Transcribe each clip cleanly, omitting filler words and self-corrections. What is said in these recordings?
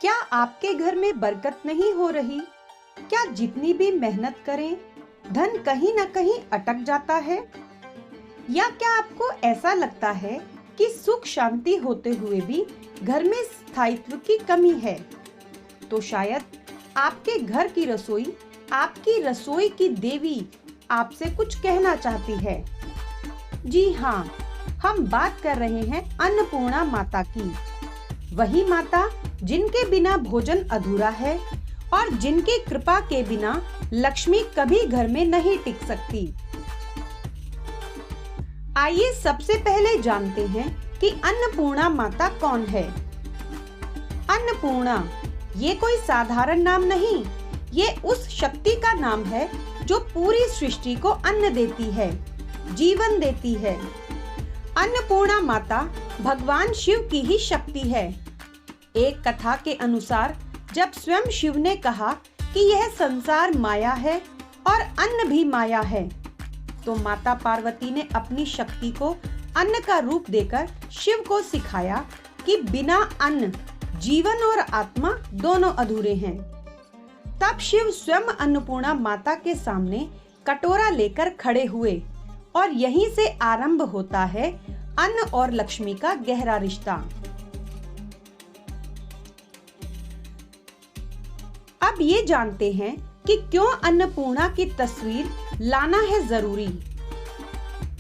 क्या आपके घर में बरकत नहीं हो रही? क्या जितनी भी मेहनत करें, धन कहीं न कहीं अटक जाता है? या क्या आपको ऐसा लगता है कि सुख शांति होते हुए भी घर में स्थायित्व की कमी है? तो शायद आपके घर की रसोई, आपकी रसोई की देवी आपसे कुछ कहना चाहती है। जी हाँ, हम बात कर रहे हैं अन्नपूर्णा माता की। वही माता जिनके बिना भोजन अधूरा है और जिनकी कृपा के बिना लक्ष्मी कभी घर में नहीं टिक सकती। आइए सबसे पहले जानते हैं कि अन्नपूर्णा माता कौन है। अन्नपूर्णा ये कोई साधारण नाम नहीं, ये उस शक्ति का नाम है जो पूरी सृष्टि को अन्न देती है, जीवन देती है। अन्नपूर्णा माता भगवान शिव की ही शक्ति है। एक कथा के अनुसार जब स्वयं शिव ने कहा कि यह संसार माया है और अन्न भी माया है, तो माता पार्वती ने अपनी शक्ति को अन्न का रूप देकर शिव को सिखाया कि बिना अन्न जीवन और आत्मा दोनों अधूरे हैं। तब शिव स्वयं अन्नपूर्णा माता के सामने कटोरा लेकर खड़े हुए और यहीं से आरंभ होता है अन्न और लक्ष्मी का गहरा रिश्ता। अब ये जानते हैं कि क्यों अन्नपूर्णा की तस्वीर लाना है जरूरी।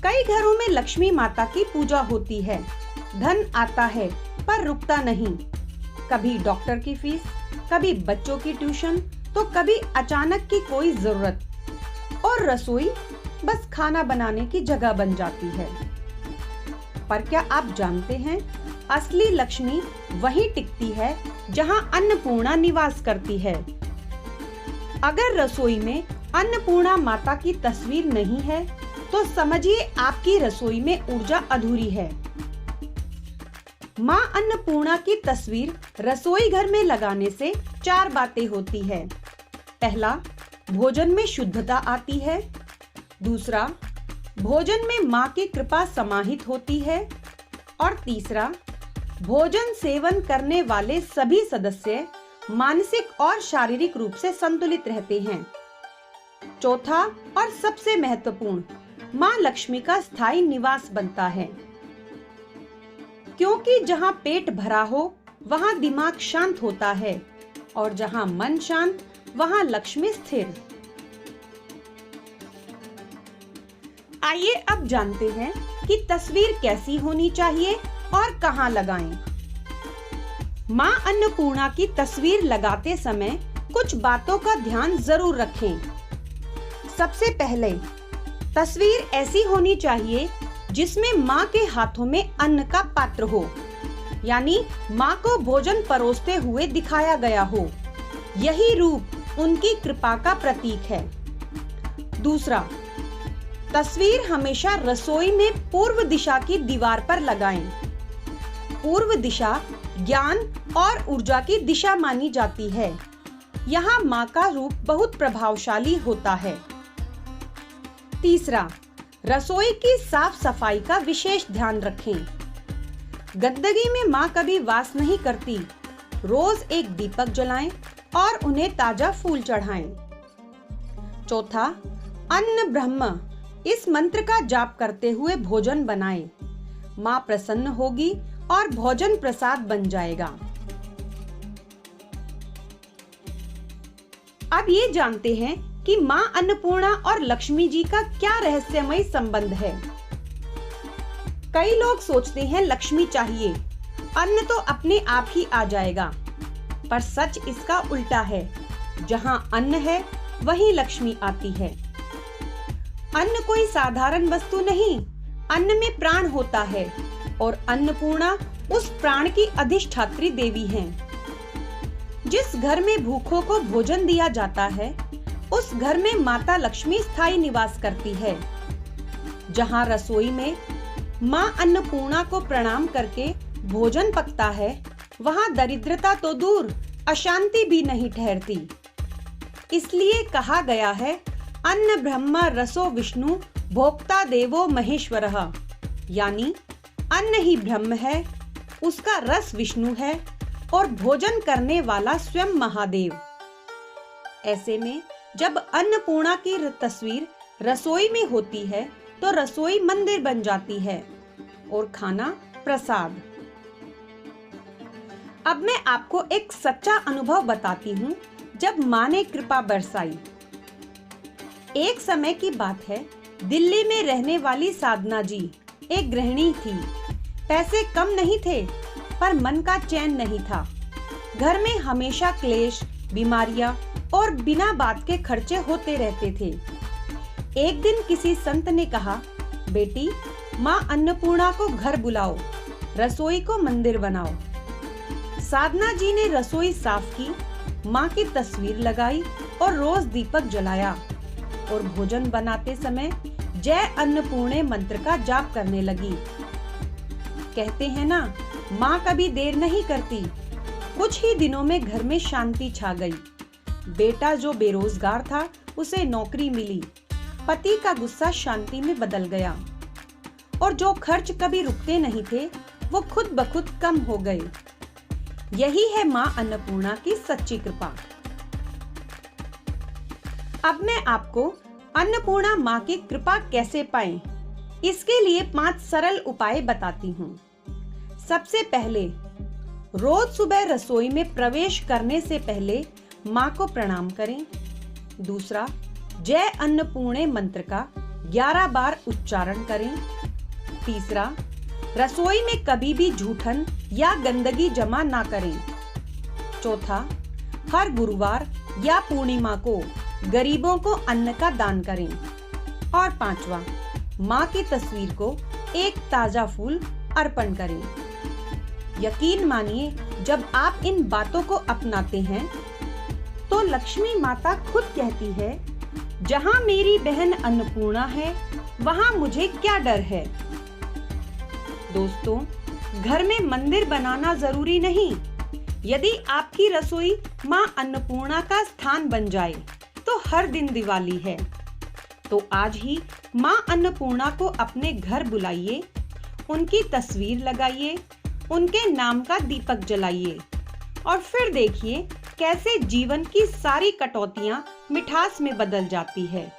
कई घरों में लक्ष्मी माता की पूजा होती है, धन आता है पर रुकता नहीं। कभी डॉक्टर की फीस, कभी बच्चों की ट्यूशन, तो कभी अचानक की कोई जरूरत और रसोई बस खाना बनाने की जगह बन जाती है। पर क्या आप जानते हैं, असली लक्ष्मी वहीं टिकती है जहां अन्नपूर्णा निवास करती है। अगर रसोई में अन्नपूर्णा माता की तस्वीर नहीं है, तो समझिए आपकी रसोई में ऊर्जा अधूरी है। मां अन्नपूर्णा की तस्वीर रसोई घर में लगाने से 4 बातें होती है। पहला, भोजन में शुद्धता आती है। दूसरा, भोजन में मां की कृपा समाहित होती है। और तीसरा, भोजन सेवन करने वाले सभी सदस्य मानसिक और शारीरिक रूप से संतुलित रहते हैं। चौथा और सबसे महत्वपूर्ण, मां लक्ष्मी का स्थायी निवास बनता है। क्योंकि जहां पेट भरा हो वहां दिमाग शांत होता है और जहां मन शांत वहां लक्ष्मी स्थिर। आइए अब जानते हैं कि तस्वीर कैसी होनी चाहिए और कहां लगाएं। मां अन्नपूर्णा की तस्वीर लगाते समय कुछ बातों का ध्यान जरूर रखें। सबसे पहले, तस्वीर ऐसी होनी चाहिए जिसमें मां के हाथों में अन्न का पात्र हो, यानी मां को भोजन परोसते हुए दिखाया गया हो। यही रूप उनकी कृपा का प्रतीक है। दूसरा, तस्वीर हमेशा रसोई में पूर्व दिशा की दीवार पर लगाएं। पूर्व दिशा ज्ञान और ऊर्जा की दिशा मानी जाती है। यहाँ मां का रूप बहुत प्रभावशाली होता है। तीसरा, रसोई की साफ सफाई का विशेष ध्यान रखें। गंदगी में मां कभी वास नहीं करती। रोज एक दीपक जलाएं और उन्हें ताजा फूल चढ़ाएं। चौथा, अन्न ब्रह्म इस मंत्र का जाप करते हुए भोजन बनाएं। मां प्रसन्न होगी और भोजन प्रसाद बन जाएगा। अब ये जानते हैं कि मां अन्नपूर्णा और लक्ष्मी जी का क्या रहस्यमय संबंध है। कई लोग सोचते हैं लक्ष्मी चाहिए, अन्न तो अपने आप ही आ जाएगा। पर सच इसका उल्टा है। जहां अन्न है वहीं लक्ष्मी आती है। अन्न कोई साधारण वस्तु नहीं, अन्न में प्राण होता है और अन्नपूर्णा उस प्राण की अधिष्ठात्री देवी हैं। जिस घर में भूखों को भोजन दिया जाता है, उस घर में माता लक्ष्मी स्थायी निवास करती है। जहां रसोई में मां अन्नपूर्णा को प्रणाम करके भोजन पकता है, वहां दरिद्रता तो दूर, अशांति भी नहीं ठहरती। इसलिए कहा गया है, अन्न ब्रह्म रसो विष्णु भोक्ता देवो महेश्वरः, यानी अन्न ही ब्रह्म है, उसका रस विष्णु है और भोजन करने वाला स्वयं महादेव। ऐसे में जब अन्नपूर्णा की तस्वीर रसोई में होती है तो रसोई मंदिर बन जाती है और खाना प्रसाद। अब मैं आपको एक सच्चा अनुभव बताती हूँ जब माँ ने कृपा बरसाई। एक समय की बात है, दिल्ली में रहने वाली साधना जी एक गृहिणी थी। पैसे कम नहीं थे पर मन का चैन नहीं था। घर में हमेशा क्लेश, बीमारियां और बिना बात के खर्चे होते रहते थे। एक दिन किसी संत ने कहा, बेटी, माँ अन्नपूर्णा को घर बुलाओ, रसोई को मंदिर बनाओ। साधना जी ने रसोई साफ की, माँ की तस्वीर लगाई और रोज दीपक जलाया और भोजन बनाते समय जय अन्नपूर्णे मंत्र का जाप करने लगी। कहते हैं ना, माँ कभी देर नहीं करती। कुछ ही दिनों में घर में शांति छा गई। बेटा जो बेरोजगार था उसे नौकरी मिली। पति का गुस्सा शांति में बदल गया और जो खर्च कभी रुकते नहीं थे वो खुद ब खुद कम हो गए। यही है माँ अन्नपूर्णा की सच्ची कृपा। अब मैं आपको अन्नपूर्णा माँ की कृपा कैसे पाएं, इसके लिए 5 सरल उपाय बताती हूँ। सबसे पहले, रोज सुबह रसोई में प्रवेश करने से पहले माँ को प्रणाम करें। दूसरा, जय अन्नपूर्णे मंत्र का 11 बार उच्चारण करें। तीसरा, रसोई में कभी भी जूठन या गंदगी जमा ना करें। चौथा, हर गुरुवार या पूर्णिमा को गरीबों को अन्न का दान करें। और पांचवा, माँ की तस्वीर को एक ताजा फूल अर्पण करें। यकीन मानिए, जब आप इन बातों को अपनाते हैं तो लक्ष्मी माता खुद कहती है, जहां मेरी बहन अन्नपूर्णा है वहां मुझे क्या डर है। दोस्तों, घर में मंदिर बनाना जरूरी नहीं। यदि आपकी रसोई माँ अन्नपूर्णा का स्थान बन जाए तो हर दिन दिवाली है। तो आज ही माँ अन्नपूर्णा को अपने घर बुलाइए, उनकी तस्वीर लगाइए, उनके नाम का दीपक जलाइए और फिर देखिए कैसे जीवन की सारी कटौतियां मिठास में बदल जाती है।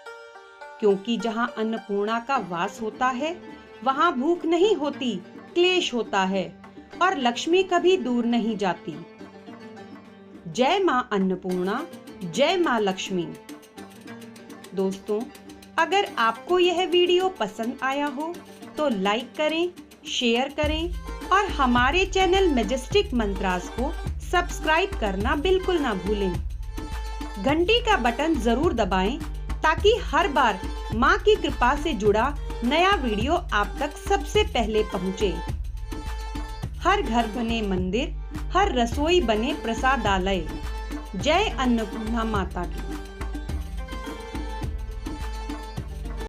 क्योंकि जहां अन्नपूर्णा का वास होता है वहां भूख नहीं होती, क्लेश होता है और लक्ष्मी कभी दूर नहीं जाती। जय माँ अन्नपूर्णा, जय माँ लक्ष्मी। दोस्तों, अगर आपको यह वीडियो पसंद आया हो तो लाइक करें, शेयर करें और हमारे चैनल मैजेस्टिक मंत्रास को सब्सक्राइब करना बिल्कुल ना भूलें। घंटी का बटन जरूर दबाएं ताकि हर बार माँ की कृपा से जुड़ा नया वीडियो आप तक सबसे पहले पहुँचे। हर घर बने मंदिर, हर रसोई बने प्रसादालय। जय अन्नपूर्णा माता की।